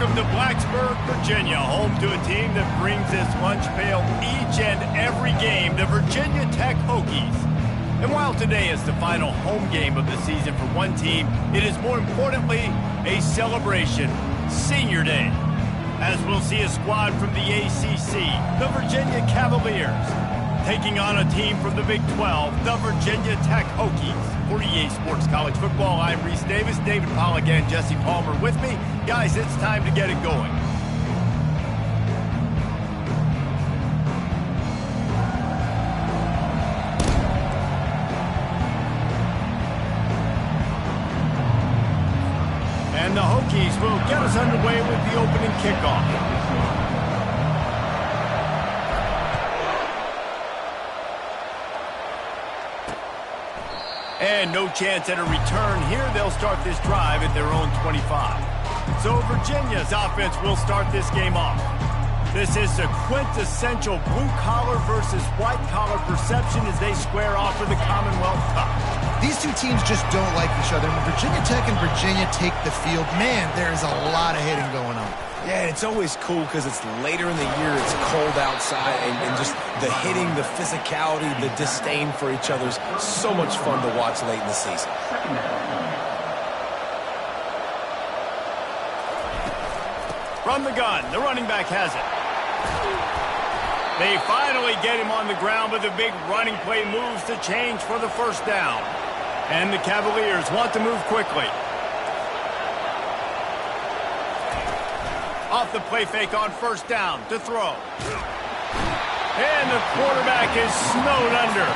Welcome to Blacksburg, Virginia, home to a team that brings this lunch pail each and every game, the Virginia Tech Hokies. And while today is the final home game of the season for one team, it is more importantly a celebration, Senior Day, as we'll see a squad from the ACC, the Virginia Cavaliers, taking on a team from the Big 12, the Virginia Tech Hokies. For EA Sports College Football, I'm Reese Davis, David Pollack and Jesse Palmer with me. Guys, it's time to get it going. And the Hokies will get us underway with the opening kickoff. And no chance at a return here. They'll start this drive at their own 25. So Virginia's offense will start this game off. This is a quintessential blue-collar versus white-collar perception as they square off for the Commonwealth Cup. These two teams just don't like each other. When Virginia Tech and Virginia take the field, man, there is a lot of hitting going on. Yeah, it's always cool because it's later in the year, it's cold outside, and just the hitting, the physicality, the disdain for each other's so much fun to watch late in the season. From the gun, the running back has it. They finally get him on the ground, but the big running play moves to change for the first down. And the Cavaliers want to move quickly. Off the play fake on first down to throw. And the quarterback is snowed under.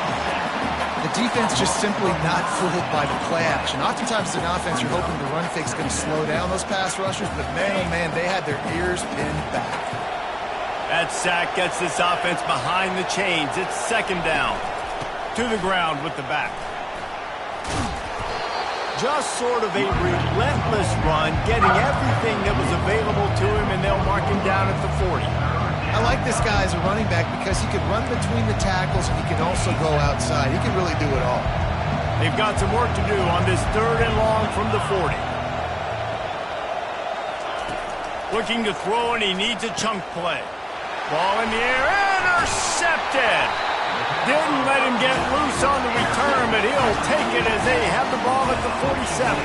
The defense just simply not fooled by the play action. Oftentimes in offense, you're hoping the run fake's going to slow down those pass rushers, but man, oh man, they had their ears pinned back. That sack gets this offense behind the chains. It's second down. To the ground with the back. Just sort of a relentless run, getting everything that was available to him, and they'll mark him down at the 40. I like this guy as a running back because he can run between the tackles and he can also go outside. He can really do it all. They've got some work to do on this third and long from the 40. Looking to throw, and he needs a chunk play. Ball in the air, intercepted! Didn't let him get loose on the return, but he'll take it as they have the ball at the 47.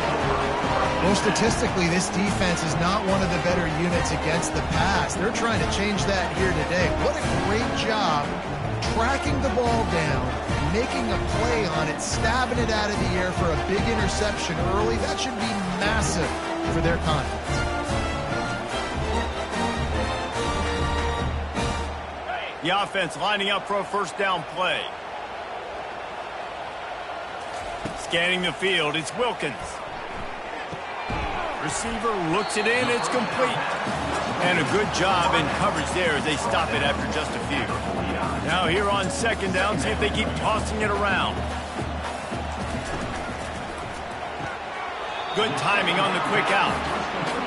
Well, statistically, this defense is not one of the better units against the pass. They're trying to change that here today. What a great job tracking the ball down, making a play on it, stabbing it out of the air for a big interception early. That should be massive for their confidence. The offense lining up for a first down play. Scanning the field, it's Wilkins. Receiver looks it in, it's complete. And a good job in coverage there as they stop it after just a few. Now here on second down, see if they keep tossing it around. Good timing on the quick out.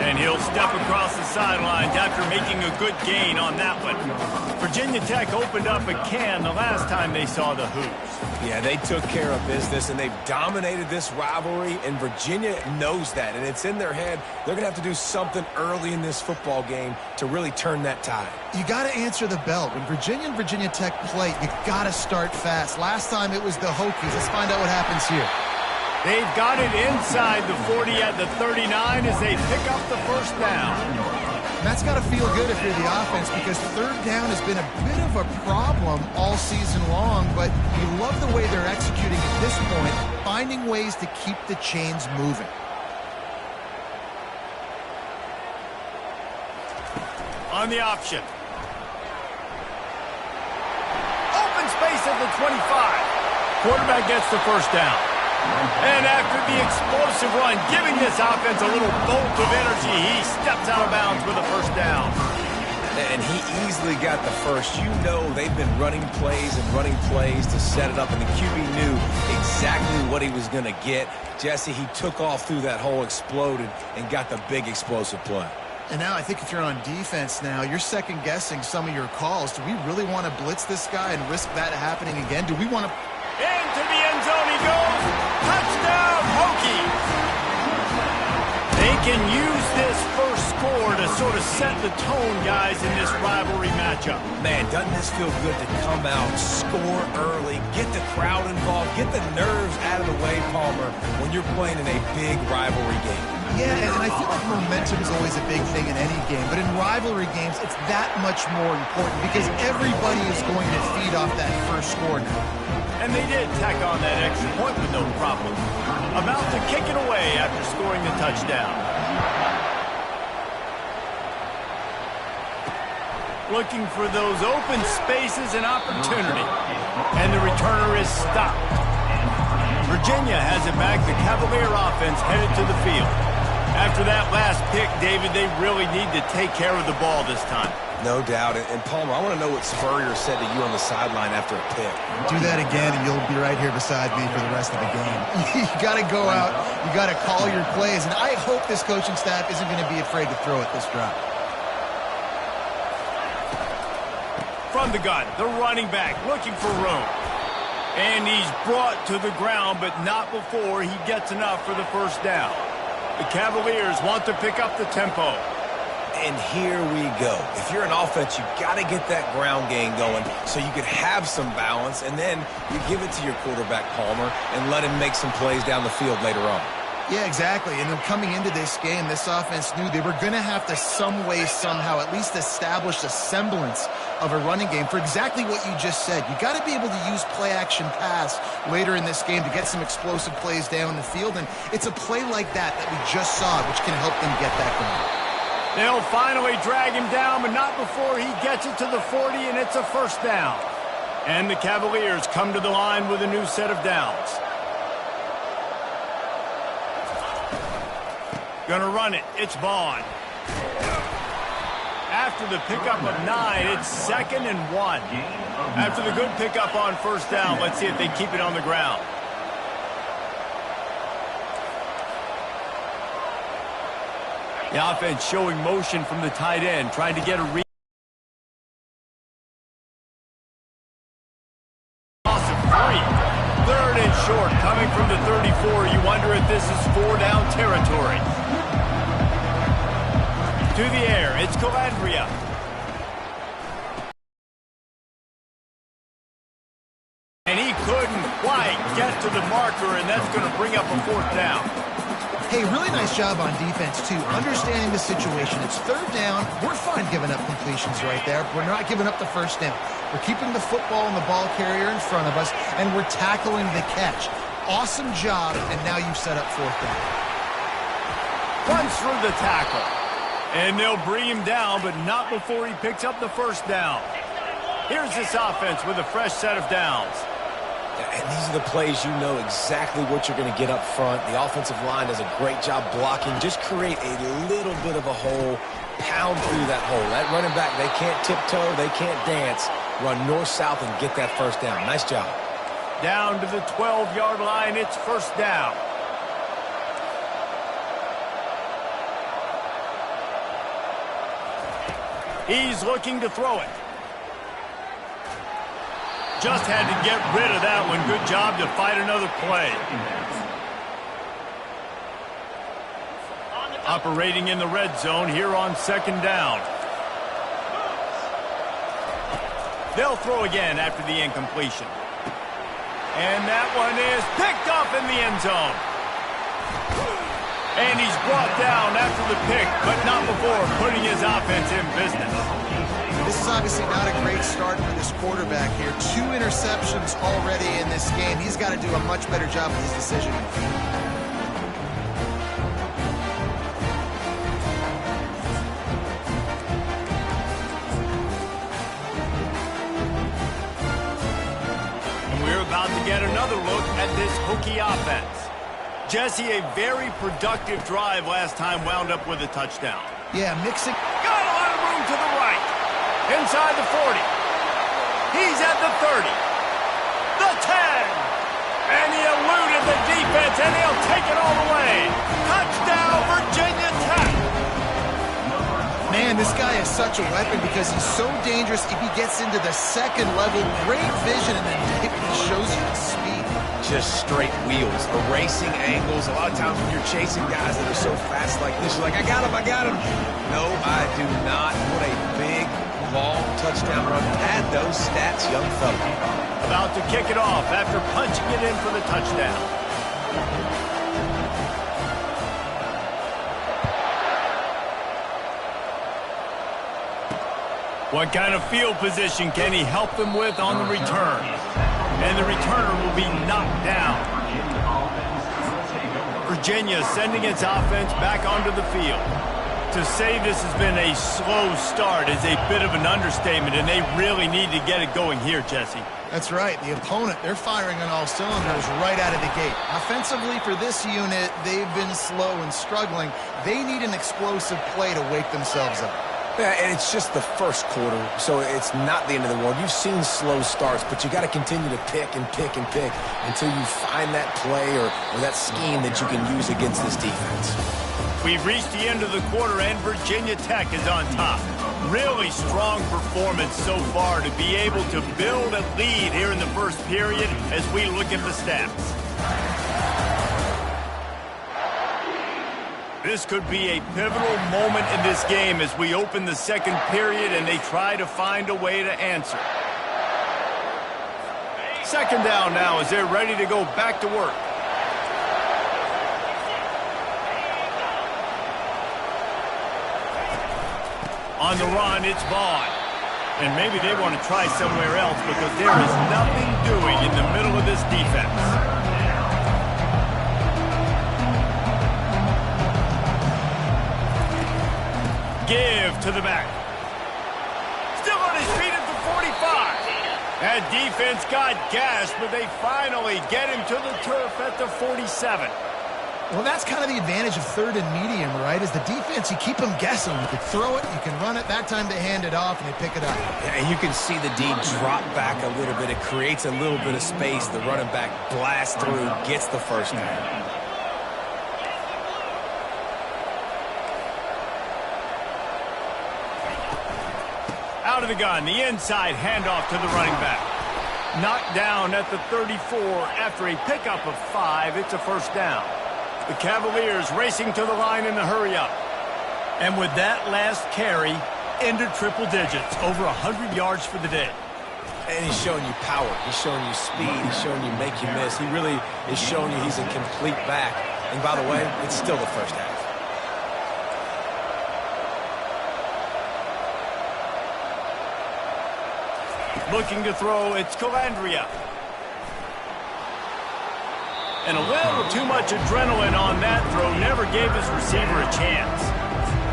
And he'll step across the sidelines after making a good gain on that one. Virginia Tech opened up a can the last time they saw the Hoos. Yeah, they took care of business, and they've dominated this rivalry, and Virginia knows that, and it's in their head. They're going to have to do something early in this football game to really turn that tide. You got to answer the bell. When Virginia and Virginia Tech play, you got to start fast. Last time it was the Hokies. Let's find out what happens here. They've got it inside the 40 at the 39 as they pick up the first down. And that's got to feel good if you're the offense because third down has been a bit of a problem all season long, but you love the way they're executing at this point, finding ways to keep the chains moving. On the option. Open space at the 25. Quarterback gets the first down. And after the explosive run, giving this offense a little bolt of energy, he steps out of bounds with a first down. And he easily got the first. You know they've been running plays to set it up, and the QB knew exactly what he was going to get. Jesse, he took off through that hole, exploded, and got the big explosive play. And now I think if you're on defense now, you're second-guessing some of your calls. Do we really want to blitz this guy and risk that happening again? Do we want to... Into the end zone he goes. Touchdown, Hokies. They can use this first score to sort of set the tone, guys, in this rivalry matchup. Man, doesn't this feel good to come out, score early, get the crowd involved, get the nerves out of the way, Palmer, when you're playing in a big rivalry game? Yeah, and I feel like momentum is always a big thing in any game, but in rivalry games, it's that much more important because everybody is going to feed off that first score now. And they did tack on that extra point with no problem. About to kick it away after scoring the touchdown. Looking for those open spaces and opportunity. And the returner is stopped. Virginia has it back. The Cavalier offense headed to the field. After that last pick, David, they really need to take care of the ball this time. No doubt. And Palmer, I want to know what Spurrier said to you on the sideline after a pick. Do that again, and you'll be right here beside me for the rest of the game. You got to go out. You got to call your plays. And I hope this coaching staff isn't going to be afraid to throw it this drive. From the gun, the running back looking for room. And he's brought to the ground, but not before he gets enough for the first down. The Cavaliers want to pick up the tempo. And here we go. If you're an offense, you got to get that ground game going so you can have some balance, and then you give it to your quarterback, Palmer, and let him make some plays down the field later on. Yeah, exactly. And then coming into this game, this offense knew they were going to have to some way, somehow, at least establish a semblance of a running game for exactly what you just said. You got to be able to use play-action pass later in this game to get some explosive plays down the field, and it's a play like that we just saw, which can help them get that going. They'll finally drag him down, but not before he gets it to the 40, and it's a first down. And the Cavaliers come to the line with a new set of downs. Gonna run it. It's Vaughn. After the pickup of 9, it's 2nd and 1. After the good pickup on first down, let's see if they keep it on the ground. The offense showing motion from the tight end, trying to get a read. Loss of 3. 3rd and short, coming from the 34. You wonder if this is 4-down territory. To the air, it's Calandria. And he couldn't quite get to the marker, and that's going to bring up a 4th down. Hey, really nice job on defense, too. Understanding the situation. It's 3rd down. We're fine giving up completions right there. We're not giving up the first down. We're keeping the football and the ball carrier in front of us, and we're tackling the catch. Awesome job, and now you've set up 4th down. Runs through the tackle. And they'll bring him down, but not before he picks up the first down. Here's this offense with a fresh set of downs. And these are the plays you know exactly what you're going to get up front. The offensive line does a great job blocking. Just create a little bit of a hole, pound through that hole. That running back, they can't tiptoe, they can't dance. Run north-south and get that first down. Nice job. Down to the 12-yard line, it's first down. He's looking to throw it. Just had to get rid of that one. Good job to fight another play. Operating in the red zone here on 2nd down. They'll throw again after the incompletion. And that one is picked up in the end zone. And he's brought down after the pick, but not before putting his offense in business. This is obviously not a great start for this quarterback here. 2 interceptions already in this game. He's got to do a much better job with his decision. And we're about to get another look at this Hokie offense. Jesse, a very productive drive last time, wound up with a touchdown. Yeah, mixing. Got a lot of room to the right. Inside the 40. He's at the 30. The 10. And he eluded the defense, and he'll take it all the way. Touchdown, Virginia Tech. Man, this guy is like such a weapon because he's so dangerous if he gets into the second level. Great vision, and then David shows you his speed. Just straight wheels, erasing angles. A lot of times when you're chasing guys that are so fast like this, you're like, I got him, I got him. No, I do not. What a big, long touchdown run. Pad those stats, young fella. About to kick it off after punching it in for the touchdown. What kind of field position can he help them with on the return? And the returner will be knocked down. Virginia sending its offense back onto the field. To say this has been a slow start is a bit of an understatement, and they really need to get it going here, Jesse. That's right. The opponent, they're firing on all cylinders right out of the gate. Offensively, for this unit, they've been slow and struggling. They need an explosive play to wake themselves up. Yeah, and it's just the first quarter, so it's not the end of the world. You've seen slow starts, but you got to continue to pick and pick and pick until you find that play or that scheme that you can use against this defense. We've reached the end of the quarter, and Virginia Tech is on top. Really strong performance so far to be able to build a lead here in the first period as we look at the stats. This could be a pivotal moment in this game as we open the second period and they try to find a way to answer. Second down now as they're ready to go back to work. On the run, it's Vaughn. And maybe they want to try somewhere else because there is nothing doing in the middle of this defense. Give to the back. Still on his feet at the 45. That defense got gassed, but they finally get him to the turf at the 47. Well, that's kind of the advantage of third and medium, right? Is the defense, you keep them guessing. You can throw it, you can run it. That time they hand it off and they pick it up. Yeah, and you can see the D drop back a little bit. It creates a little bit of space. The running back blasts through, gets the first down. Out of the gun, the inside handoff to the running back. Knocked down at the 34 after a pickup of 5. It's a first down. The Cavaliers racing to the line in the hurry-up. And with that last carry, into triple digits, over 100 yards for the day. And he's showing you power. He's showing you speed. He's showing you make you miss. He really is showing you he's a complete back. And by the way, it's still the first half. Looking to throw, it's Calandria. And a little too much adrenaline on that throw never gave his receiver a chance.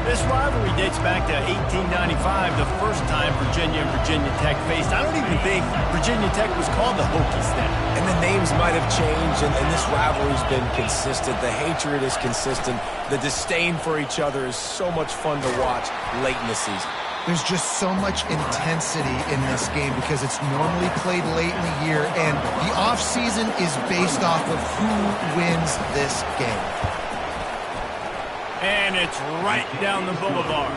This rivalry dates back to 1895, the first time Virginia and Virginia Tech faced. I don't even think Virginia Tech was called the Hokies then. And the names might have changed, and this rivalry's been consistent. The hatred is consistent. The disdain for each other is so much fun to watch late in the season. There's just so much intensity in this game because it's normally played late in the year, and the offseason is based off of who wins this game. And it's right down the boulevard.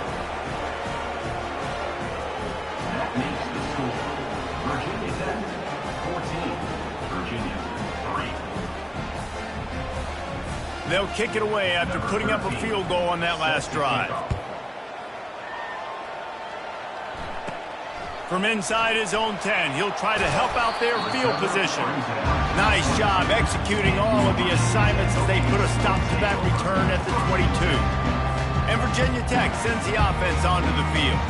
That makes the score Virginia Tech 14, Virginia 3. They'll kick it away after putting up a field goal on that last drive. From inside his own 10, he'll try to help out their field position. Nice job executing all of the assignments as they put a stop to that return at the 22. And Virginia Tech sends the offense onto the field.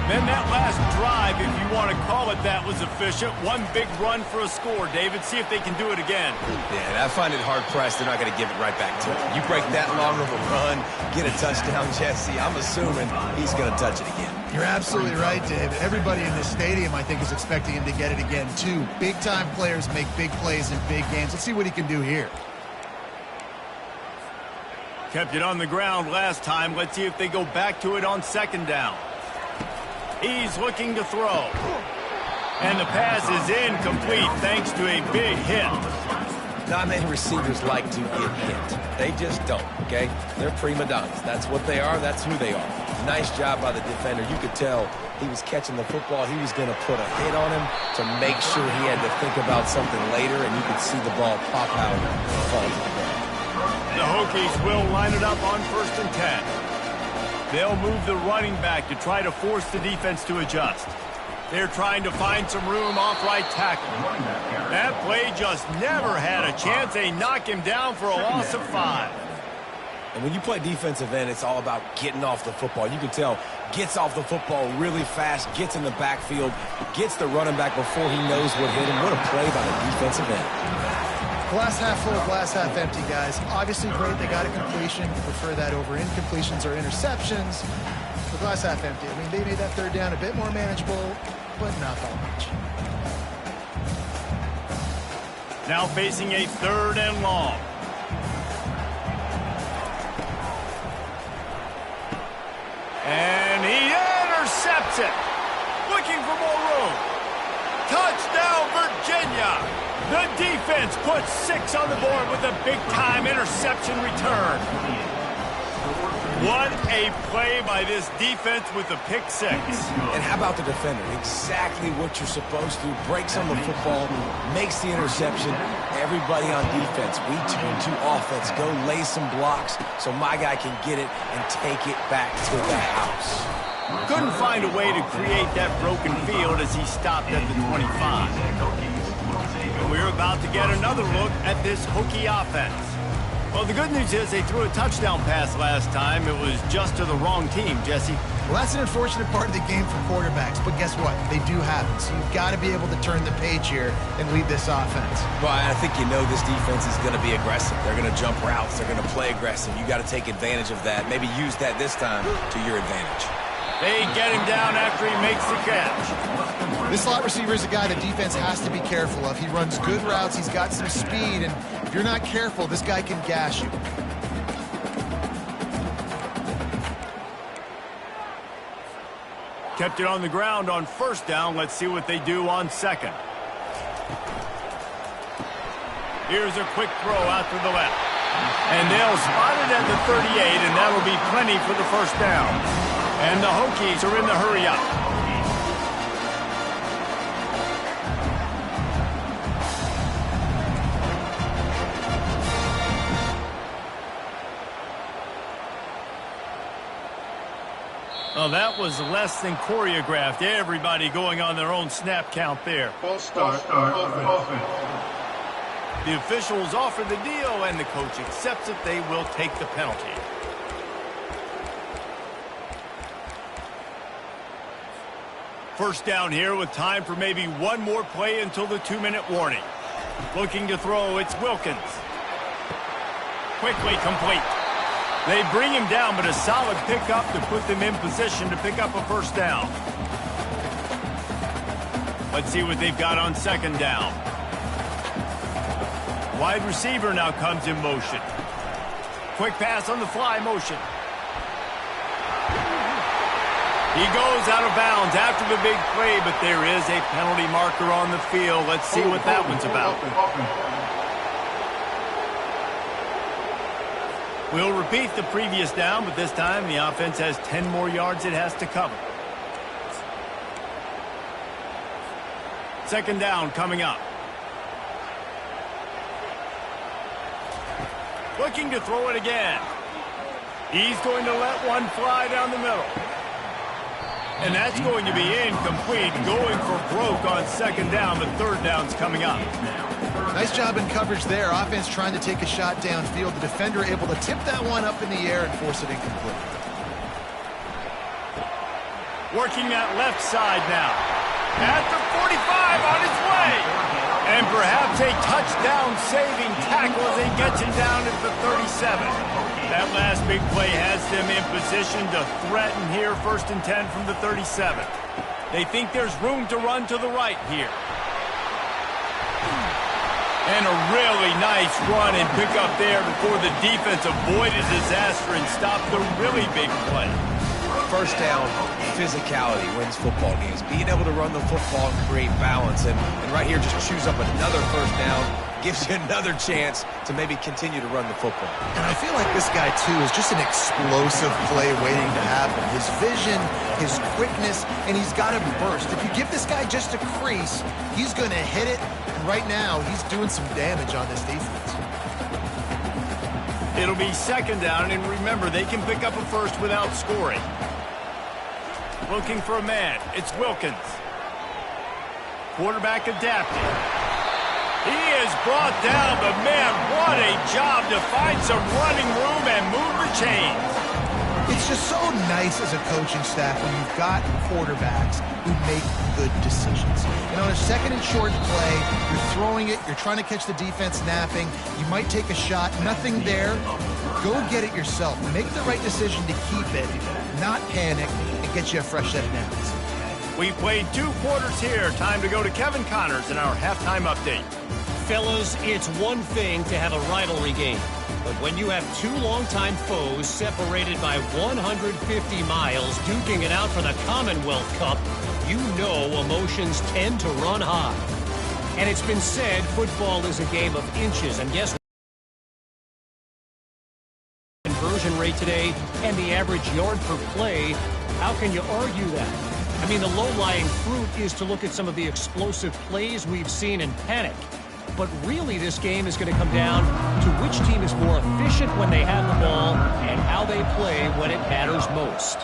Then that last drive, if you want to call it that, was efficient. One big run for a score, David. See if they can do it again. Yeah, and I find it hard-pressed they're not going to give it right back to him. You break that long of a run, get a touchdown, Jesse, I'm assuming he's going to touch it again. You're absolutely right, David. Everybody in this stadium, I think, is expecting him to get it again, too. Big-time players make big plays in big games. Let's see what he can do here. Kept it on the ground last time. Let's see if they go back to it on second down. He's looking to throw. And the pass is incomplete thanks to a big hit. Not many receivers like to get hit. They just don't, okay? They're prima donnas. That's what they are. That's who they are. Nice job by the defender. You could tell he was catching the football. He was going to put a hit on him to make sure he had to think about something later, and you could see the ball pop out and fall to the ground. The Hokies will line it up on 1st and 10. They'll move the running back to try to force the defense to adjust. They're trying to find some room off right tackle. That play just never had a chance. They knock him down for a loss of 5. And when you play defensive end, it's all about getting off the football. You can tell, gets off the football really fast, gets in the backfield, gets the running back before he knows what hit him. What a play by the defensive end. Glass half full, glass half empty, guys. Obviously great, they got a completion. Prefer that over incompletions or interceptions. The glass half empty. I mean, they made that 3rd down a bit more manageable, but not that much. Now facing a 3rd and long. And he intercepts it. Looking for more room. Touchdown, Virginia. The defense puts 6 on the board with a big-time interception return. What a play by this defense with a pick 6. And how about the defender? Exactly what you're supposed to. Breaks on the football, makes the interception. Everybody on defense, we turn to offense. Go lay some blocks so my guy can get it and take it back to the house. Couldn't find a way to create that broken field as he stopped at the 25. And we're about to get another look at this Hokie offense. Well, the good news is they threw a touchdown pass last time. It was just to the wrong team, Jesse. Well, that's an unfortunate part of the game for quarterbacks, but guess what? They do happen, so you've got to be able to turn the page here and lead this offense. Well, I think you know this defense is going to be aggressive. They're going to jump routes. They're going to play aggressive. You got to take advantage of that. Maybe use that this time to your advantage. They get him down after he makes the catch. This slot receiver is a guy the defense has to be careful of. He runs good routes, he's got some speed, and if you're not careful, this guy can gash you. Kept it on the ground on 1st down. Let's see what they do on 2nd. Here's a quick throw out to the left. And they'll spot it at the 38, and that'll be plenty for the 1st down. And the Hokies are in the hurry-up. Well, that was less than choreographed. Everybody going on their own snap count there. False start. Offense. The officials offer the deal, and the coach accepts it. They will take the penalty. First down here with time for maybe one more play until the 2-minute warning. Looking to throw, it's Wilkins. Quickly complete. They bring him down, but a solid pickup to put them in position to pick up a 1st down. Let's see what they've got on 2nd down. Wide receiver now comes in motion. Quick pass on the fly motion. He goes out of bounds after the big play, but there is a penalty marker on the field. Let's see what that one's about. We'll repeat the previous down, but this time the offense has 10 more yards it has to cover. 2nd down coming up. Looking to throw it again. He's going to let one fly down the middle. And that's going to be incomplete, going for broke on 2nd down, but 3rd down's coming up. Nice job in coverage there. Offense trying to take a shot downfield. The defender able to tip that one up in the air and force it incomplete. Working that left side now. At the 45 on his way. And perhaps a touchdown-saving tackle as he gets him down at the 37. That last big play has them in position to threaten here, 1st and 10 from the 37. They think there's room to run to the right here. And a really nice run and pick up there before the defense avoided disaster and stopped the really big play. 1st down, physicality wins football games. Being able to run the football and create balance. And right here, just choose up another 1st down gives you another chance to maybe continue to run the football. And I feel like this guy, too, is just an explosive play waiting to happen. His vision, his quickness, and he's got to burst. If you give this guy just a crease, he's going to hit it. And right now, he's doing some damage on this defense. It'll be second down, and remember, they can pick up a first without scoring. Looking for a man. It's Wilkins. Quarterback adapting. He is brought down, but man, what a job to find some running room and move the chains. It's just so nice as a coaching staff when you've got quarterbacks who make good decisions. And on a second and short play, you're throwing it, you're trying to catch the defense napping, you might take a shot, nothing there. Go get it yourself. Make the right decision to keep it, not panic, and get you a fresh set of downs. We played 2 quarters here. Time to go to Kevin Connors in our halftime update. Fellas, it's one thing to have a rivalry game, but when you have 2 longtime foes separated by 150 miles duking it out for the Commonwealth Cup, you know emotions tend to run high. And it's been said football is a game of inches, and guess what? Conversion rate today and the average yard per play, how can you argue that? I mean, the low-lying fruit is to look at some of the explosive plays we've seen in panic. But really, this game is going to come down to which team is more efficient when they have the ball and how they play when it matters most.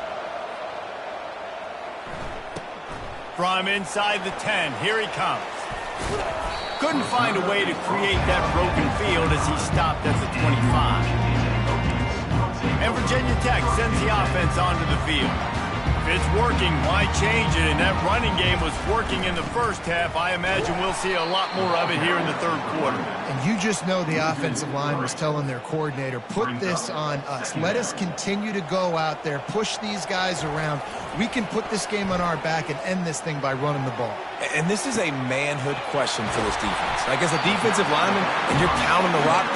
From inside the 10, here he comes. Couldn't find a way to create that broken field as he stopped at the 25. And Virginia Tech sends the offense onto the field. If it's working, why change it? And that running game was working in the first half. I imagine we'll see a lot more of it here in the third quarter. And you just know the offensive line was telling their coordinator, put this on us. Let us continue to go out there, push these guys around. We can put this game on our back and end this thing by running the ball. And this is a manhood question for this defense. Like, as a defensive lineman, and you're pounding the rock,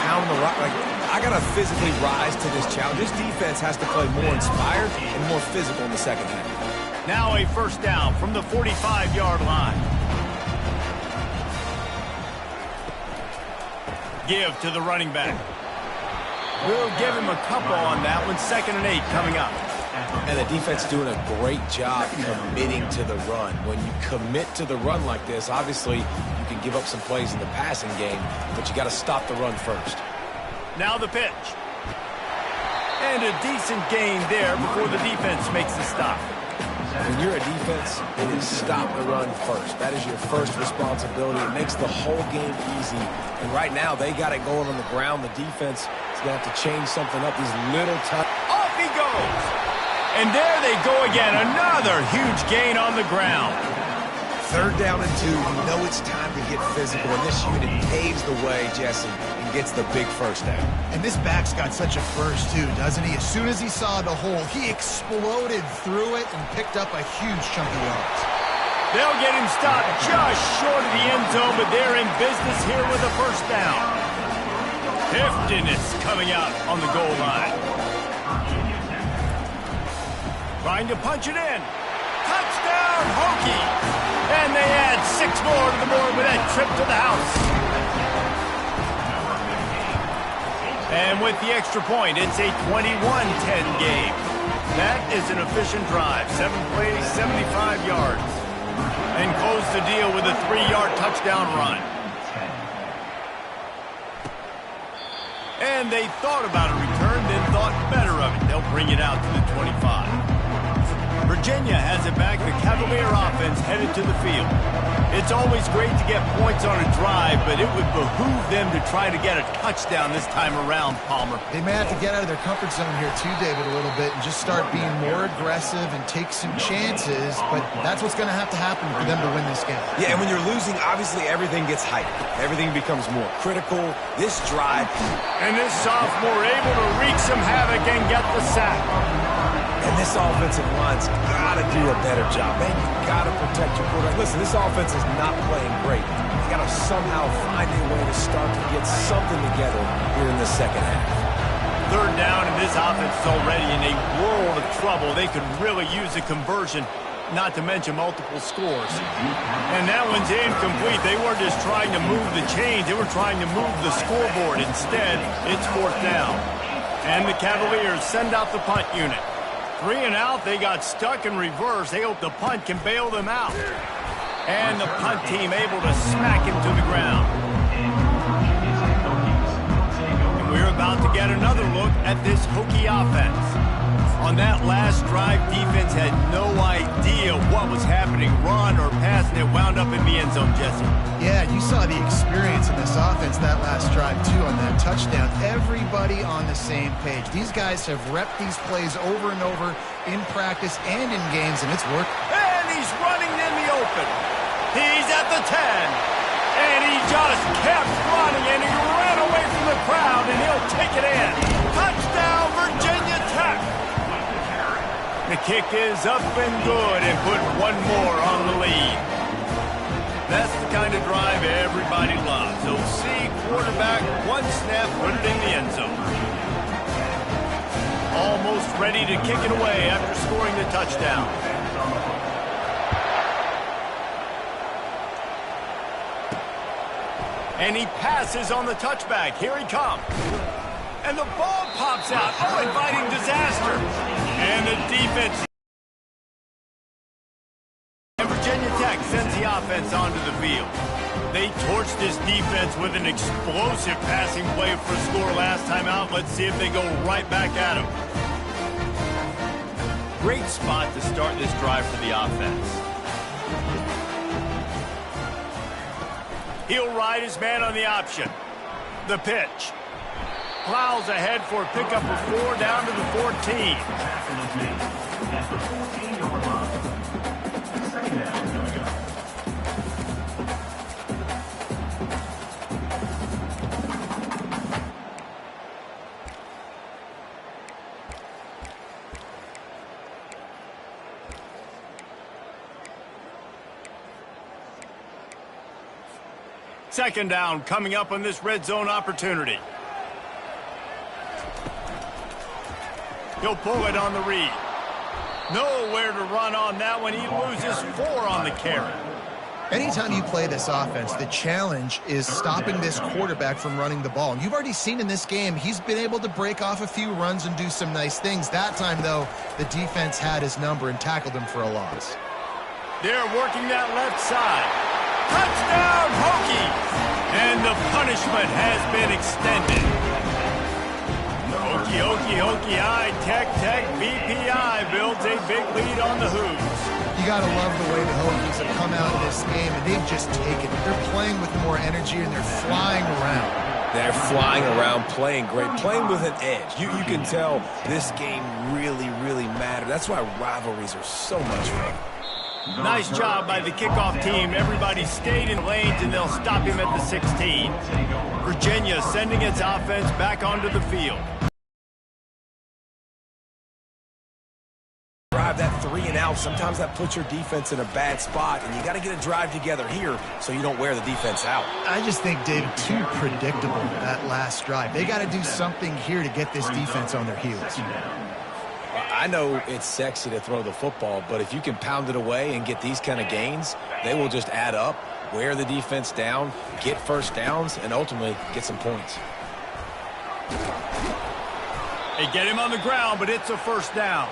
like, I got to physically rise to this challenge. This defense has to play more inspired and more physical in the second half. Now a first down from the 45-yard line. Give to the running back. We'll give him a couple on that one. 2nd and 8 coming up. And the defense doing a great job committing to the run. When you commit to the run like this, obviously you can give up some plays in the passing game, but you got to stop the run first. Now the pitch. And a decent gain there before the defense makes the stop. When you're a defense, it is stop the run first. That is your first responsibility. It makes the whole game easy. And right now, they got it going on the ground. The defense is going to have to change something up. These little times. Off he goes. And there they go again. Another huge gain on the ground. 3rd down and 2. You know it's time to get physical. And this unit paves the way, Jesse, and gets the big first down. And this back's got such a burst, too, doesn't he? As soon as he saw the hole, he exploded through it and picked up a huge chunk of yards. They'll get him stopped just short of the end zone, but they're in business here with a first down. Heftiness coming out on the goal line. Trying to punch it in. Touchdown, Hokie! And they add 6 more to the board with that trip to the house. And with the extra point, it's a 21-10 game. That is an efficient drive. 7 plays, 75 yards. And close the deal with a 3-yard touchdown run. And they thought about a return, then thought better of it. They'll bring it out to the 25. Virginia has it back. The Cavalier offense headed to the field. It's always great to get points on a drive, but it would behoove them to try to get a touchdown this time around, Palmer. They may have to get out of their comfort zone here too, David, a little bit and just start being more aggressive and take some chances, but that's what's going to have to happen for them to win this game. Yeah, and when you're losing, obviously everything gets hyped. Everything becomes more critical. This drive. And this sophomore able to wreak some havoc and get the sack. And this offensive line's got to do a better job. Man, you got to protect your quarterback. Listen, this offense is not playing great. You got to somehow find a way to start to get something together here in the second half. 3rd down, and this offense is already in a world of trouble. They could really use a conversion. not to mention multiple scores. And that one's incomplete. They weren't just trying to move the chains. They were trying to move the scoreboard. Instead, it's 4th down. And the Cavaliers send out the punt unit. 3 and out, they got stuck in reverse. They hope the punt can bail them out. And the punt team able to smack him to the ground. And we're about to get another look at this Hokie offense. On that last drive, defense had no idea what was happening, run or pass, and it wound up in the end zone, Jesse. Yeah, you saw the experience in this offense that last drive, too, on that touchdown. Everybody on the same page. These guys have repped these plays over and over in practice and in games, and it's worked. And he's running in the open. He's at the 10. And he just kept running, and he ran away from the crowd, and he'll take it in. Touchdown, Virginia Tech. The kick is up and good and put one more on the lead. That's the kind of drive everybody loves. OC quarterback, one snap, put it in the end zone. Almost ready to kick it away after scoring the touchdown. And he passes on the touchback. Here he comes. And the ball pops out. Oh, inviting disaster. And the defense. And Virginia Tech sends the offense onto the field. They torched this defense with an explosive passing play for a score last time out. Let's see if they go right back at him. Great spot to start this drive for the offense. He'll ride his man on the option. The pitch. Plows ahead for a pickup of 4 down to the 14. Second down coming up on this red zone opportunity. He'll pull it on the read. Nowhere to run on that one. He loses 4 on the carry. Anytime you play this offense, the challenge is stopping this quarterback from running the ball. And you've already seen in this game, he's been able to break off a few runs and do some nice things. That time, though, the defense had his number and tackled him for a loss. They're working that left side. Touchdown, Hokies! And the punishment has been extended. Hokie, Tech, BPI builds a big lead on the Hoos. You got to love the way the Hokies have come out of this game, and they've just taken it. They're playing with more energy, and they're flying around. They're flying around, playing great, playing with an edge. You can tell this game really, really mattered. That's why rivalries are so much fun. Nice job by the kickoff team. Everybody stayed in lanes, and they'll stop him at the 16. Virginia sending its offense back onto the field. Drive that 3 and out. Sometimes that puts your defense in a bad spot, and you got to get a drive together here so you don't wear the defense out. I just think, David, too predictable that last drive. They got to do something here to get this defense on their heels. I know it's sexy to throw the football, but if you can pound it away and get these kind of gains, they will just add up, wear the defense down, get first downs, and ultimately get some points. They get him on the ground, but it's a first down.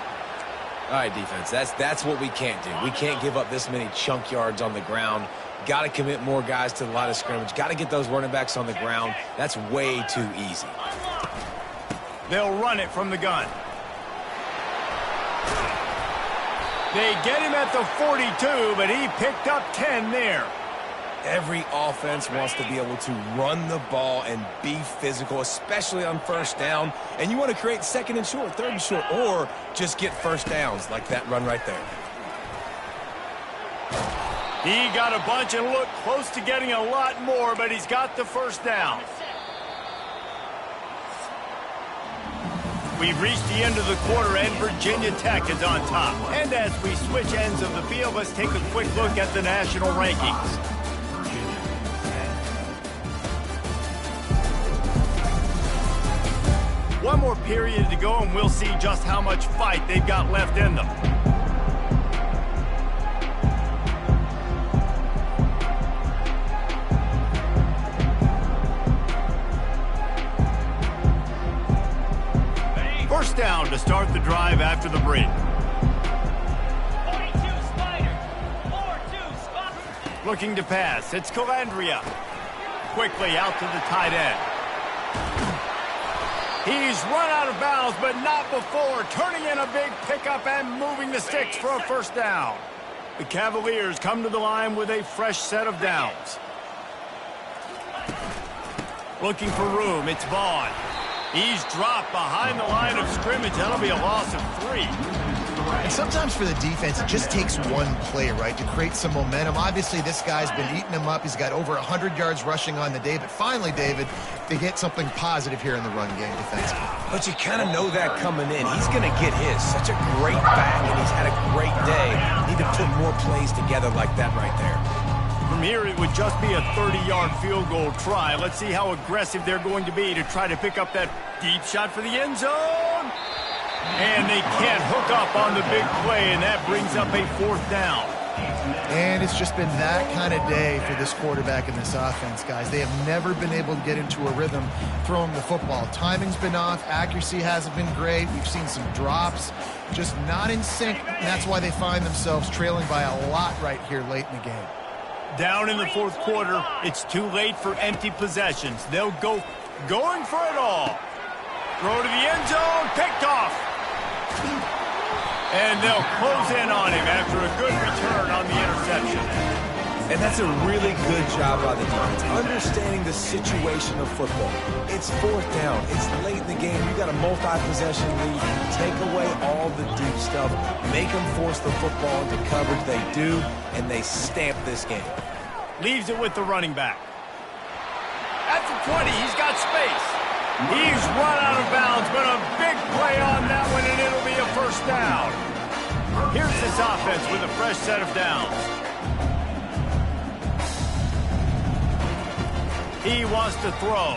All right, defense, that's what we can't do. We can't give up this many chunk yards on the ground. Got to commit more guys to the line of scrimmage. Got to get those running backs on the ground. That's way too easy. They'll run it from the gun. They get him at the 42, but he picked up 10 there. Every offense wants to be able to run the ball and be physical, especially on first down. And you want to create second and short, third and short, or just get first downs like that run right there. He got a bunch and looked close to getting a lot more, but he's got the first down. We've reached the end of the quarter, and Virginia Tech is on top. And as we switch ends of the field, let's take a quick look at the national rankings. One more period to go, and we'll see just how much fight they've got left in them. start the drive after the break. 42 Spider. 4-2 Spider. Looking to pass. It's Calandria. Quickly out to the tight end. He's run out of bounds, but not before. Turning in a big pickup and moving the sticks for a first down. The Cavaliers come to the line with a fresh set of downs. Looking for room. It's Vaughn. He's dropped behind the line of scrimmage. That'll be a loss of 3. And sometimes for the defense, it just takes one play, right, to create some momentum. Obviously, this guy's been eating them up. He's got over 100 yards rushing on the day. But finally, David, they get something positive here in the run game defensively. But you kind of know that coming in. He's going to get his. Such a great back, and he's had a great day. Need to put more plays together like that right there. From here, it would just be a 30-yard field goal try. Let's see how aggressive they're going to be to try to pick up that deep shot for the end zone. And they can't hook up on the big play, and that brings up a 4th down. And it's just been that kind of day for this quarterback and this offense, guys. They have never been able to get into a rhythm throwing the football. Timing's been off. Accuracy hasn't been great. We've seen some drops. Just not in sync, and that's why they find themselves trailing by a lot right here late in the game. Down in the 4th quarter, it's too late for empty possessions. They'll go going for it all. Throw to the end zone, picked off. And they'll close in on him after a good return on the interception. And that's a really good job by the defense, understanding the situation of football. It's 4th down. It's late in the game. You got a multi-possession lead. Take away all the deep stuff. Make them force the football into coverage. They do, and they stamp this game. Leaves it with the running back. At the 20, he's got space. He's run out of bounds, but a big play on that one, and it'll be a first down. Here's this offense with a fresh set of downs. He wants to throw.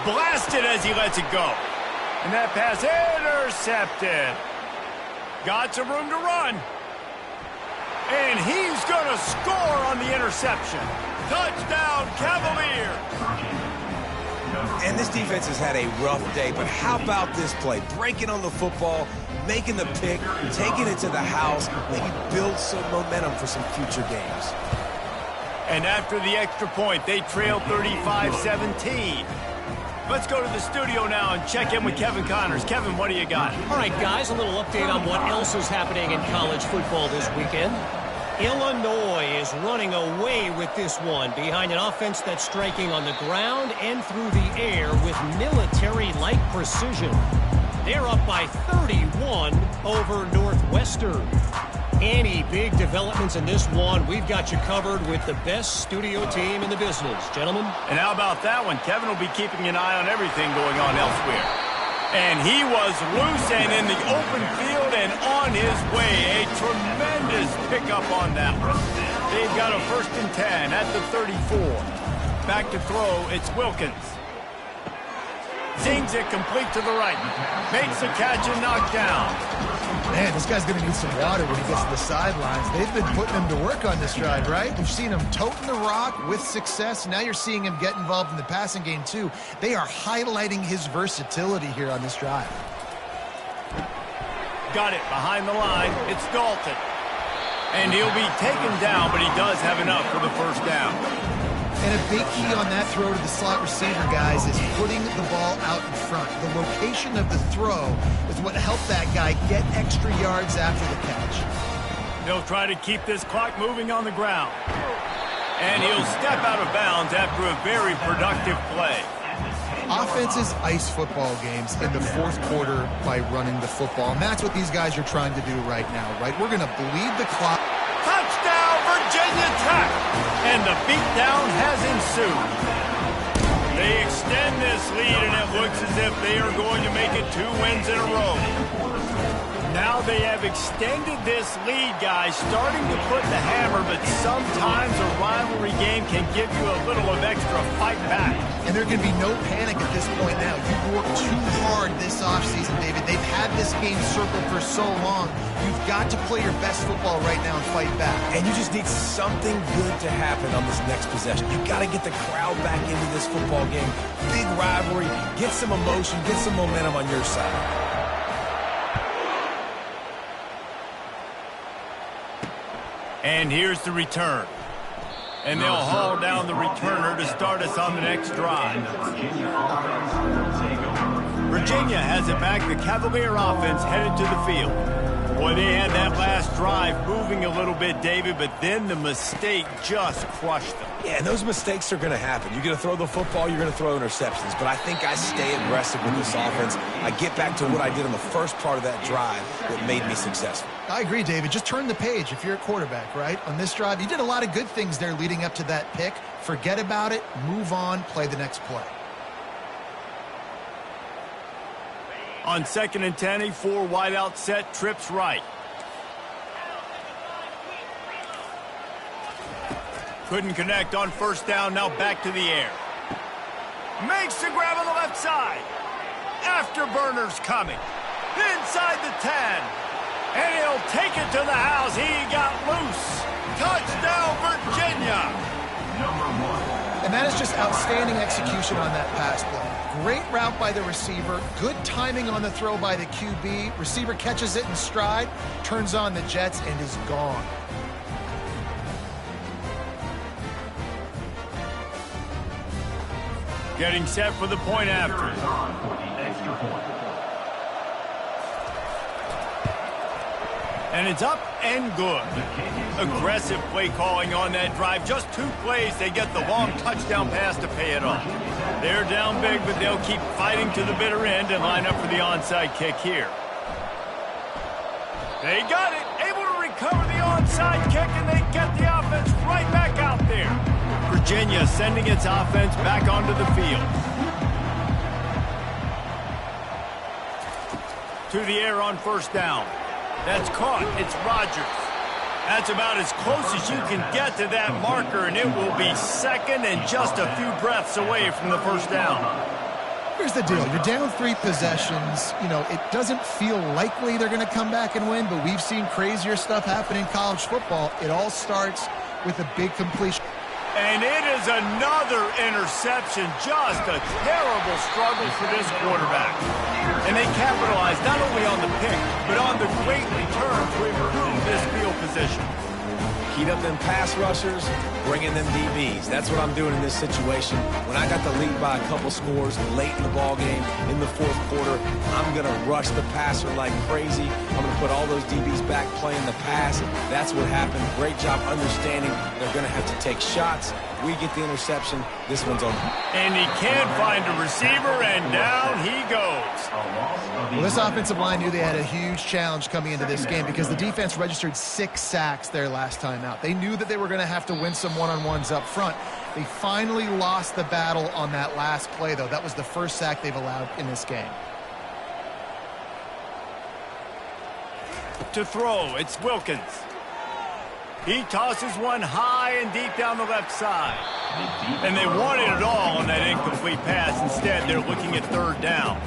Blasted as he lets it go. And that pass intercepted. Got some room to run. And he's going to score on the interception. Touchdown, Cavaliers. And this defense has had a rough day, but how about this play? Breaking on the football, making the pick, taking it to the house, maybe build some momentum for some future games. And after the extra point, they trail 35-17. Let's go to the studio now and check in with Kevin Connors. Kevin, what do you got? All right, guys, a little update on what else is happening in college football this weekend. Illinois is running away with this one behind an offense that's striking on the ground and through the air with military-like precision. They're up by 31 over Northwestern. Any big developments in this one, we've got you covered with the best studio team in the business, gentlemen. And how about that one? Kevin will be keeping an eye on everything going on elsewhere. And he was loose and in the open field and on his way. A tremendous pickup on that one. They've got a 1st and 10 at the 34. Back to throw, it's Wilkins. Zings it complete to the right. Makes the catch and knocked down. Man, this guy's going to need some water when he gets to the sidelines. They've been putting him to work on this drive, right? We've seen him toting the rock with success. Now you're seeing him get involved in the passing game, too. They are highlighting his versatility here on this drive. Got it behind the line. It's Dalton. And he'll be taken down, but he does have enough for the first down. And a big key on that throw to the slot receiver, guys, is putting the ball out in front. The location of the throw is what helped that guy get extra yards after the catch. They'll try to keep this clock moving on the ground. And he'll step out of bounds after a very productive play. Offenses ice football games in the 4th quarter by running the football. And that's what these guys are trying to do right now, right? We're going to bleed the clock. Touchdown, Virginia Tech! And the beatdown has ensued. They extend this lead, and it looks as if they are going to make it 2 wins in a row. Now they have extended this lead, guys, starting to put the hammer, but sometimes a rivalry game can give you a little of extra fight back. And there can be no panic at this point now. You've worked too hard this offseason, David. They've had this game circled for so long. You've got to play your best football right now and fight back. And you just need something good to happen on this next possession. You've got to get the crowd back into this football game. Big rivalry. Get some emotion. Get some momentum on your side. And here's the return. And they'll haul down the returner to start us on the next drive. Virginia has it back. The Cavalier offense headed to the field. Boy, they had that last drive moving a little bit, David, but then the mistake just crushed them. Yeah, and those mistakes are going to happen. You're going to throw the football, you're going to throw interceptions. But I think I stay aggressive with this offense. I get back to what I did on the first part of that drive that made me successful. I agree, David. Just turn the page if you're a quarterback, right? On this drive, you did a lot of good things there leading up to that pick. Forget about it, move on, play the next play. On 2nd and 10, a 4 wideout set, trips right. Couldn't connect on 1st down, now back to the air. Makes the grab on the left side. Afterburners coming. Inside the 10. And he'll take it to the house. He got loose. Touchdown, Virginia. And that is just outstanding execution on that pass play. Great route by the receiver. Good timing on the throw by the QB. Receiver catches it in stride, turns on the jets, and is gone. Getting set for the point after. And it's up and good. Aggressive play calling on that drive. Just 2 plays, they get the long touchdown pass to pay it off. They're down big, but they'll keep fighting to the bitter end and line up for the onside kick here. They got it. Able to recover the onside kick, and they get the offense right back out there. Virginia sending its offense back onto the field. To the air on 1st down. That's caught. It's Rodgers. That's about as close as you can get to that marker, and it will be 2nd and just a few breaths away from the 1st down. Here's the deal. You're down 3 possessions. You know, it doesn't feel likely they're going to come back and win, but we've seen crazier stuff happen in college football. It all starts with a big completion. And it is another interception. Just a terrible struggle for this quarterback. And they capitalized not only on the pick, but on the great return to improve this field position. Heat up them pass rushers, bring in them DBs. That's what I'm doing in this situation. When I got the lead by a couple scores late in the ball game, in the 4th quarter, I'm going to rush the passer like crazy. I'm going to put all those DBs back playing the pass. That's what happened. Great job understanding they're going to have to take shots. We get the interception. This one's on. And he can't find a receiver, and down he goes. Well, this offensive line knew they had a huge challenge coming into this game because the defense registered 6 sacks their last time out. They knew that they were going to have to win some one-on-ones up front. They finally lost the battle on that last play, though. That was the first sack they've allowed in this game. To throw, it's Wilkins. He tosses one high and deep down the left side. And they wanted it all on that incomplete pass. Instead, they're looking at 3rd down.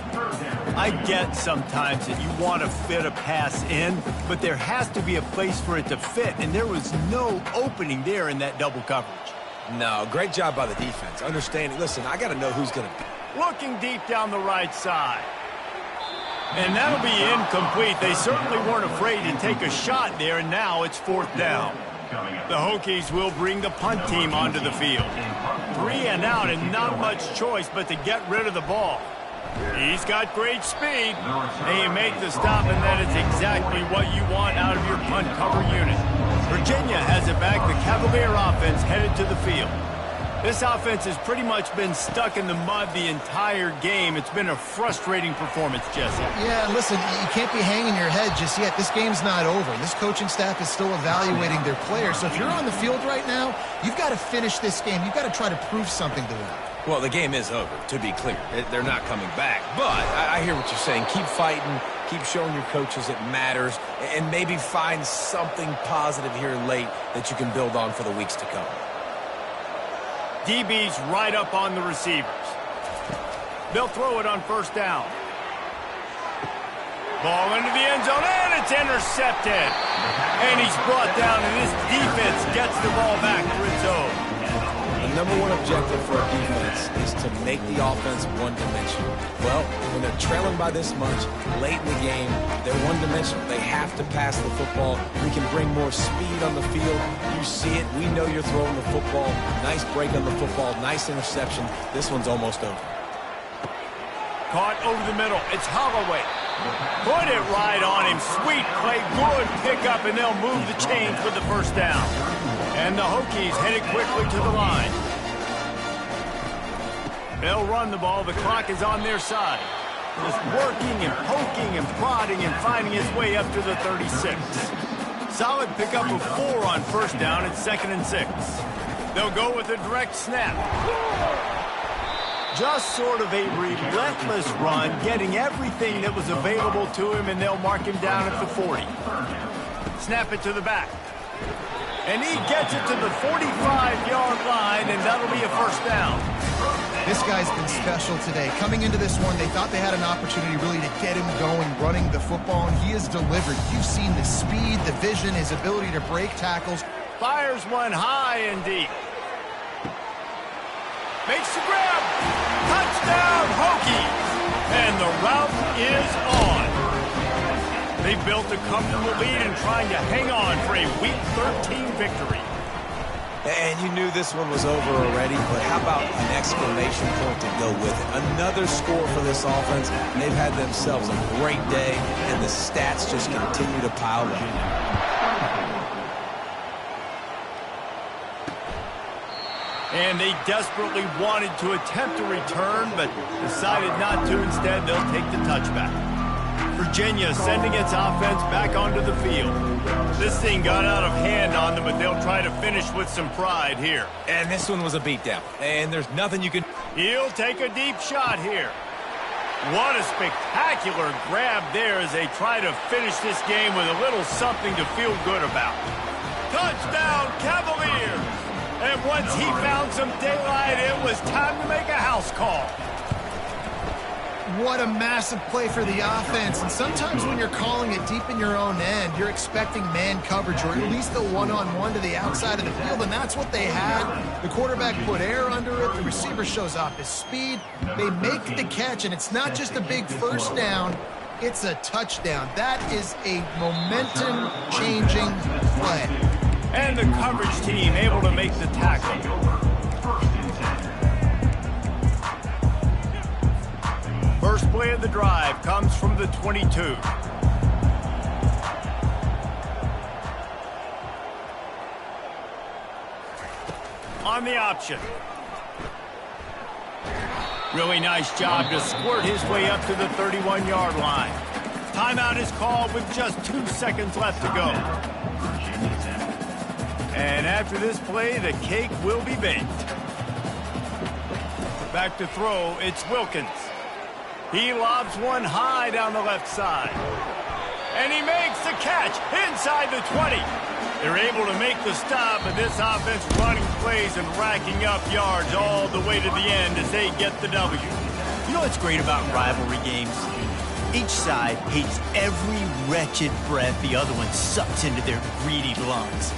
I get sometimes that you want to fit a pass in, but there has to be a place for it to fit, and there was no opening there in that double coverage. No, great job by the defense. Understanding, listen, I got to know who's going to be. Looking deep down the right side. And that'll be incomplete. They certainly weren't afraid to take a shot there, and now it's 4th down. The Hokies will bring the punt team onto the field. 3 and out, and not much choice but to get rid of the ball. He's got great speed. They make the stop, and that is exactly what you want out of your punt cover unit. Virginia has it back. The Cavalier offense headed to the field. This offense has pretty much been stuck in the mud the entire game. It's been a frustrating performance, Jesse. Yeah, listen, you can't be hanging your head just yet. This game's not over. This coaching staff is still evaluating their players. So if you're on the field right now, you've got to finish this game. You've got to try to prove something to them. Well, the game is over, to be clear. They're not coming back. But I hear what you're saying. Keep fighting. Keep showing your coaches it matters. And maybe find something positive here late that you can build on for the weeks to come. DB's right up on the receivers. They'll throw it on 1st down. Ball into the end zone, and it's intercepted. And he's brought down, and this defense gets the ball back for its own. number one objective for a defense is to make the offense one-dimensional. Well, when they're trailing by this much, late in the game, they're one-dimensional. They have to pass the football. We can bring more speed on the field. You see it. We know you're throwing the football. Nice break on the football. Nice interception. This one's almost over. Caught over the middle. It's Holloway. Put it right on him. Sweet play. Good pickup, and they'll move the chains with the first down. And the Hokies headed quickly to the line. They'll run the ball. The clock is on their side. Just working and poking and prodding and finding his way up to the 36. Solid pickup of 4 on first down. It's 2nd and 6. They'll go with a direct snap. Just sort of a relentless run, getting everything that was available to him, and they'll mark him down at the 40. Snap it to the back. And he gets it to the 45-yard line, and that'll be a first down. This guy's been special today. Coming into this one, they thought they had an opportunity really to get him going, running the football, and he has delivered. You've seen the speed, the vision, his ability to break tackles. Fires one high and deep. Makes the grab. Touchdown, Hokies. And the route is on. They built a comfortable lead and trying to hang on for a Week 13 victory. And you knew this one was over already, but how about an exclamation point to go with it? Another score for this offense. They've had themselves a great day, and the stats just continue to pile up. And they desperately wanted to attempt a return, but decided not to. Instead, they'll take the touchback. Virginia sending its offense back onto the field. This thing got out of hand on them, but they'll try to finish with some pride here. And this one was a beatdown, and there's nothing you can... He'll take a deep shot here. What a spectacular grab there as they try to finish this game with a little something to feel good about. Touchdown, Cavaliers! And once he found some daylight, it was time to make a house call. What a massive play for the offense. And sometimes when you're calling it deep in your own end, you're expecting man coverage or at least a one-on-one to the outside of the field, and that's what they had. The quarterback put air under it. The receiver shows off his speed. They make the catch, and it's not just a big first down. It's a touchdown. That is a momentum-changing play. And the coverage team able to make the tackle. First play of the drive comes from the 22. On the option. Really nice job to squirt his way up to the 31-yard line. Timeout is called with just 2 seconds left to go. And after this play, the cake will be baked. Back to throw, it's Wilkins. He lobs one high down the left side. And he makes the catch inside the 20. They're able to make the stop, but this offense running plays and racking up yards all the way to the end as they get the W. You know what's great about rivalry games? Each side hates every wretched breath the other one sucks into their greedy lungs.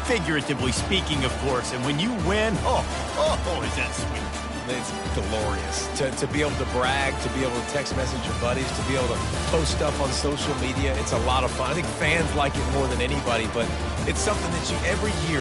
Figuratively speaking, of course, and when you win, oh, is that sweet. It's glorious. To be able to brag, to be able to text message your buddies, to be able to post stuff on social media, it's a lot of fun. I think fans like it more than anybody, but it's something that you every year